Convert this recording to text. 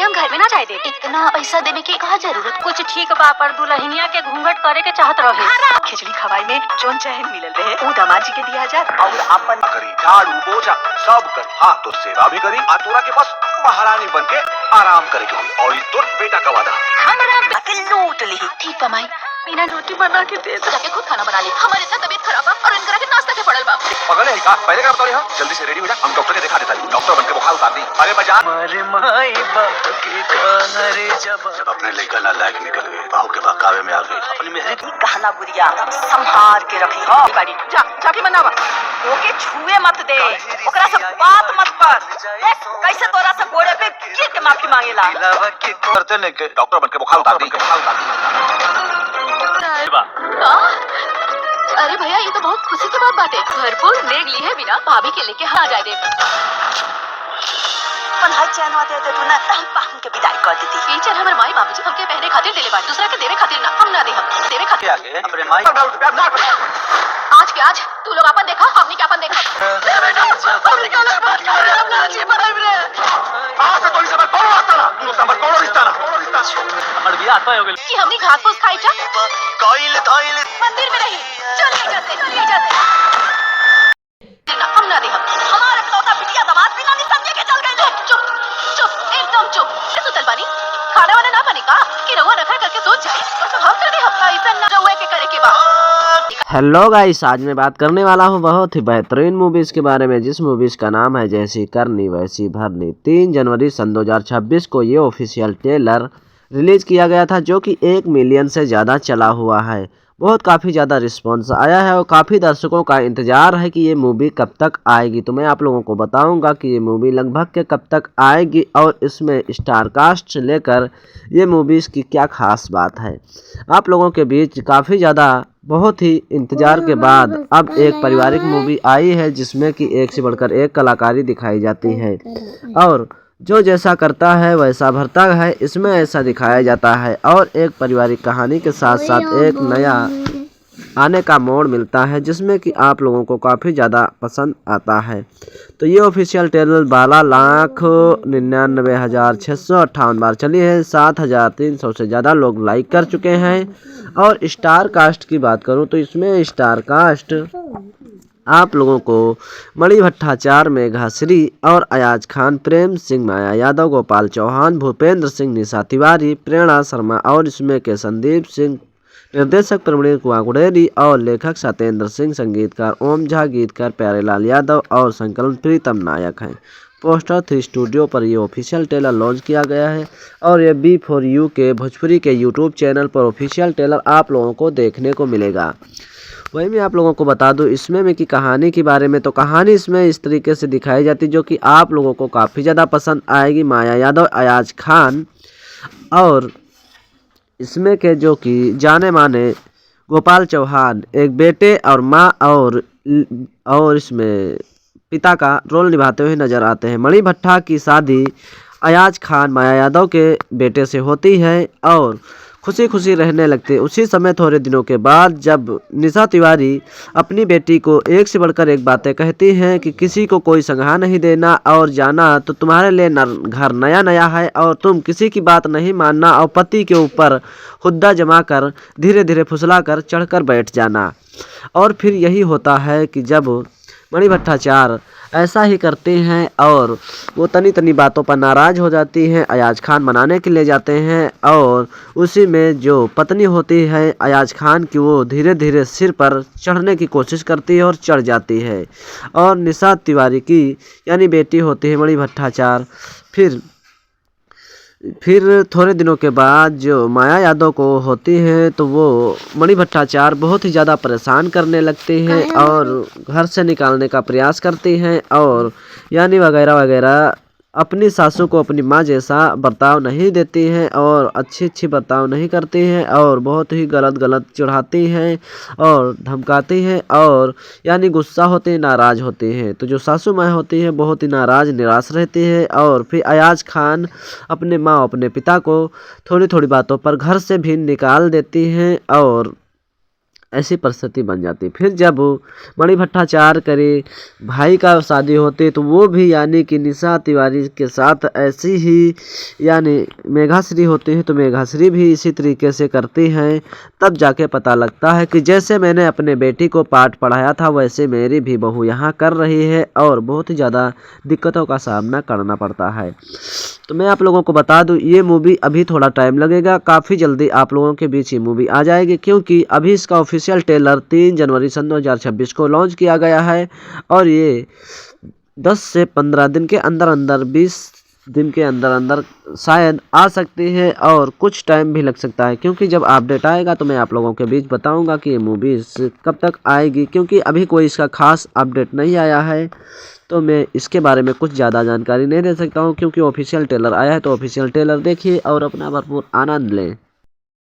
के हम घर में ना जाए दे। इतना पैसा देने की कहा जरूरत? कुछ ठीक बा पर दुल्हनिया के घूंघट करे के चाहत रहे। खिचड़ी खवाई में जोन चहन मिलल रहे वो दामाद जी के दिया जा और अपन करी झाड़ू पोछा सब करी। हाँ तो सेवा भी करी आ तोरा के बस महारानी बन के आराम करे के हुई और तोर बेटा का वादा हमरा के लूट ली। ठीक बा माई, बिना रोटी बना के दे जाके खुद खाना बना ली। हमारे इतना तबीयत खराब है और इनकरा के नाश्ता के पड़ल बा। पगल है का पहले का बता जल्दी से रेडी हो जा, हम डॉक्टर के दिखा देता हूं। डॉक्टर बनके बुखार उतार दी। अरे बजा हमारे माई बाप के कानरे जब अपने लड़का ना लायक निकल गए, बहू के बहकावे में आ गई। अपनी मेहर की कहना बुरिया संभाल के रखी हो गाड़ी। जा जाके बनावा ओके छुए मत दे, ओकरा से बात मत कर। देख कैसे तोरा से गोड़े पे गिर के माफी मांगेला। करते नहीं के डॉक्टर बनके बुखार उतार दी। अरे भैया ये तो बहुत खुशी की बात बात है। भरपूर नेग ली है बिना भाभी के लेके हाँ जाए दे। पन्हाई चैन वाते दे तू ना पाहन के विदाई कर देती। ये चैन हमारे माई बाबूजी हमके पहने खातिर देले बात, दूसरा के देवे खातिर ना। हम ना दे, हम देवे खातिर आगे अपने माई आज के आज तू लोग अपन देखा हमनी के अपन देखा। हमनी के लोग बात कर रहे हम नाची बनाई रे। आज से तो इस बार कौन आता ना तू नंबर कौन रिश्ता ना हमर बियाह तो हो गेल कि हमनी घास फूस खाई जा कइल धइल मंदिर में नहीं। चल जाते हम ना दे, हम हमारा इकलौता बिटिया दामाद बिना निसंगे के चल गए। चुप चुप एकदम चुप। सुतल बानी खाना वाना ना बने का कि रहुआ नखर करके सोच जाए और सब हम कर दे। हफ्ता ऐसा ना रहुआ के करे के बाद। हेलो गाइस, आज मैं बात करने वाला हूँ बहुत ही बेहतरीन मूवीज़ के बारे में, जिस मूवीज़ का नाम है जैसी करनी वैसी भरनी। 3 जनवरी सन 2026 को ये ऑफिशियल ट्रेलर रिलीज़ किया गया था, जो कि 1 मिलियन से ज़्यादा चला हुआ है। बहुत काफ़ी ज़्यादा रिस्पॉन्स आया है और काफ़ी दर्शकों का इंतज़ार है कि ये मूवी कब तक आएगी। तो मैं आप लोगों को बताऊंगा कि ये मूवी लगभग के कब तक आएगी और इसमें स्टार कास्ट से लेकर ये मूवीज़ की क्या ख़ास बात है। आप लोगों के बीच काफ़ी ज़्यादा बहुत ही इंतज़ार के बाद अब एक पारिवारिक मूवी आई है, जिसमें कि एक से बढ़कर एक कलाकारी दिखाई जाती है और जो जैसा करता है वैसा भरता है, इसमें ऐसा दिखाया जाता है। और एक पारिवारिक कहानी के साथ साथ एक नया आने का मोड़ मिलता है, जिसमें कि आप लोगों को काफ़ी ज़्यादा पसंद आता है। तो ये ऑफिशियल ट्रेलर 12,99,658 बार चली है। 7,300 से ज़्यादा लोग लाइक कर चुके हैं। और स्टार कास्ट की बात करूं तो इसमें स्टार कास्ट आप लोगों को मणि भट्टाचार्य, मेघा श्री और अयाज खान, प्रेम सिंह, माया यादव, गोपाल चौहान, भूपेंद्र सिंह, निशा तिवारी, प्रेरणा शर्मा और इसमें के संदीप सिंह, निर्देशक प्रवीण कुमार गुडेरी और लेखक सत्येंद्र सिंह, संगीतकार ओम झा, गीतकार प्यारेलाल यादव और संकलन प्रीतम नायक हैं। पोस्टर 3 स्टूडियो पर ये ऑफिशियल ट्रेलर लॉन्च किया गया है और ये B4U के भोजपुरी के यूट्यूब चैनल पर ऑफिशियल ट्रेलर आप लोगों को देखने को मिलेगा। वही मैं आप लोगों को बता दूं इसमें में कि कहानी के बारे में, तो कहानी इसमें इस तरीके से दिखाई जाती जो कि आप लोगों को काफ़ी ज़्यादा पसंद आएगी। माया यादव, अयाज खान और इसमें के जो कि जाने माने गोपाल चौहान एक बेटे और माँ और इसमें पिता का रोल निभाते हुए नजर आते हैं। मणि भट्टा की शादी अयाज खान माया यादव के बेटे से होती है और खुशी खुशी रहने लगते हैं। उसी समय थोड़े दिनों के बाद जब निशा तिवारी अपनी बेटी को एक से बढ़कर एक बातें कहती हैं कि किसी को कोई संगहा नहीं देना और जाना तो तुम्हारे लिए घर नया नया है और तुम किसी की बात नहीं मानना और पति के ऊपर हुद्दा जमा कर धीरे धीरे फुसला कर चढ़कर बैठ जाना। और फिर यही होता है कि जब मणि भट्टाचार्य ऐसा ही करते हैं और वो तनी तनी बातों पर नाराज़ हो जाती हैं। अयाज खान मनाने के लिए जाते हैं और उसी में जो पत्नी होती है अयाज खान की, वो धीरे धीरे सिर पर चढ़ने की कोशिश करती है और चढ़ जाती है। और निशा तिवारी की यानी बेटी होती है मणि भट्टाचार्य, फिर थोड़े दिनों के बाद जो माया यादव को होती है तो वो मणि भट्टाचार्य बहुत ही ज़्यादा परेशान करने लगते हैं और घर से निकालने का प्रयास करते हैं और यानी वगैरह वगैरह अपनी सासू को अपनी माँ जैसा बर्ताव नहीं देती हैं और अच्छी बर्ताव नहीं करती हैं और बहुत ही गलत चिढ़ाती हैं और धमकाती हैं और यानी गुस्सा होते हैं, नाराज़ होते हैं। तो जो सासू माँ होती है बहुत ही नाराज़ निराश रहती है और फिर अयाज खान अपने माँ अपने पिता को थोड़ी थोड़ी बातों पर घर से भी निकाल देती हैं और ऐसी परिस्थिति बन जाती। फिर जब मणि भट्टाचार्य करे भाई का शादी होती तो वो भी यानी कि निशा तिवारी के साथ ऐसी ही यानी मेघाश्री होती है तो मेघाश्री भी इसी तरीके से करती हैं। तब जाके पता लगता है कि जैसे मैंने अपने बेटी को पाठ पढ़ाया था वैसे मेरी भी बहू यहाँ कर रही है और बहुत ही ज़्यादा दिक्कतों का सामना करना पड़ता है। तो मैं आप लोगों को बता दूं ये मूवी अभी थोड़ा टाइम लगेगा, काफ़ी जल्दी आप लोगों के बीच ये मूवी आ जाएगी क्योंकि अभी इसका ऑफिशियल ट्रेलर 3 जनवरी सन 2026 को लॉन्च किया गया है और ये 10 से 15 दिन के अंदर अंदर 20 दिन के अंदर अंदर शायद आ सकती है और कुछ टाइम भी लग सकता है क्योंकि जब अपडेट आएगा तो मैं आप लोगों के बीच बताऊंगा कि ये मूवी कब तक आएगी क्योंकि अभी कोई इसका खास अपडेट नहीं आया है तो मैं इसके बारे में कुछ ज़्यादा जानकारी नहीं दे सकता हूँ क्योंकि ऑफिशियल ट्रेलर आया है। तो ऑफिशियल ट्रेलर देखिए और अपना भरपूर आनंद लें।